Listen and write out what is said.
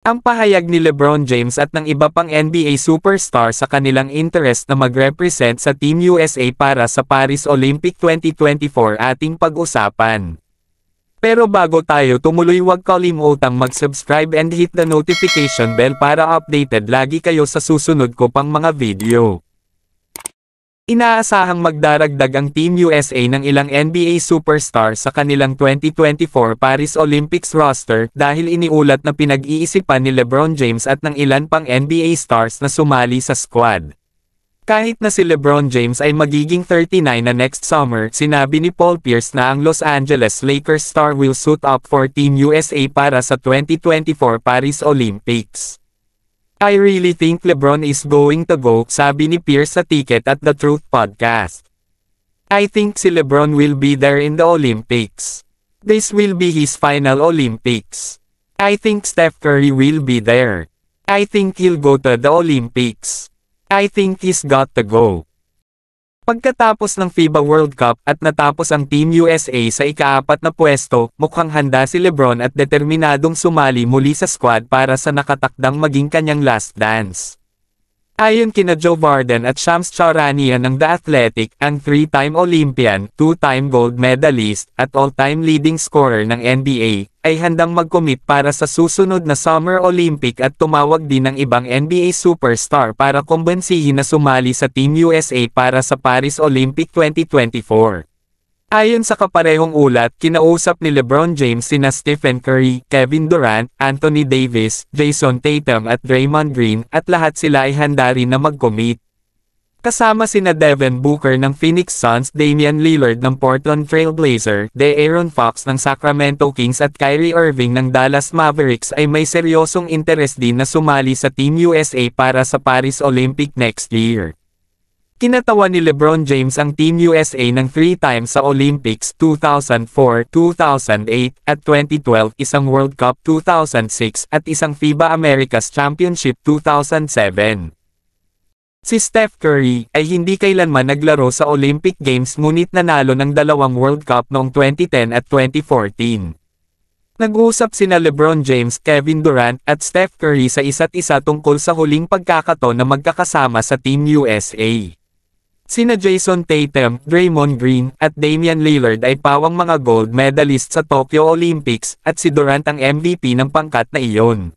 Ang pahayag ni LeBron James at ng iba pang NBA superstar sa kanilang interest na mag-represent sa Team USA para sa Paris Olympic 2024 ating pag-usapan. Pero bago tayo tumuloy, huwag kalimutang mag-subscribe and hit the notification bell para updated lagi kayo sa susunod ko pang mga video. Inaasahang magdaragdag ang Team USA ng ilang NBA superstar sa kanilang 2024 Paris Olympics roster dahil iniulat na pinag-iisipan ni LeBron James at ng ilan pang NBA stars na sumali sa squad. Kahit na si LeBron James ay magiging 39 na next summer, sinabi ni Paul Pierce na ang Los Angeles Lakers star will suit up for Team USA para sa 2024 Paris Olympics. I really think LeBron is going to go, sabi ni Pierce sa Ticket at The Truth Podcast. I think si LeBron will be there in the Olympics. This will be his final Olympics. I think Steph Curry will be there. I think he'll go to the Olympics. I think he's got to go. Pagkatapos ng FIBA World Cup at natapos ang Team USA sa ika-4 na pwesto, mukhang handa si LeBron at determinadong sumali muli sa squad para sa nakatakdang maging kanyang last dance. Ayon kina Joe Barden at Shams Charania ng The Athletic, ang 3-time Olympian, 2-time gold medalist, at all-time leading scorer ng NBA, ay handang mag-commit para sa susunod na Summer Olympic at tumawag din ng ibang NBA superstar para kumbensihin na sumali sa Team USA para sa Paris Olympic 2024. Ayon sa kaparehong ulat, kinausap ni LeBron James sina Stephen Curry, Kevin Durant, Anthony Davis, Jason Tatum at Draymond Green, at lahat sila ay handa rin na mag-commit. Kasama sina Devin Booker ng Phoenix Suns, Damian Lillard ng Portland Trail Blazers, De'Aaron Fox ng Sacramento Kings at Kyrie Irving ng Dallas Mavericks ay may seryosong interes din na sumali sa Team USA para sa Paris Olympic next year. Kinatawan ni LeBron James ang Team USA ng 3 times sa Olympics 2004, 2008, at 2012, isang World Cup 2006, at isang FIBA Americas Championship 2007. Si Steph Curry ay hindi kailanman naglaro sa Olympic Games ngunit nanalo ng 2 World Cup noong 2010 at 2014. Nag-uusap sina LeBron James, Kevin Durant, at Steph Curry sa isa't isa tungkol sa huling pagkakataon na magkakasama sa Team USA. Sina Jason Tatum, Draymond Green, at Damian Lillard ay pawang mga gold medalist sa Tokyo Olympics, at si Durant ang MVP ng pangkat na iyon.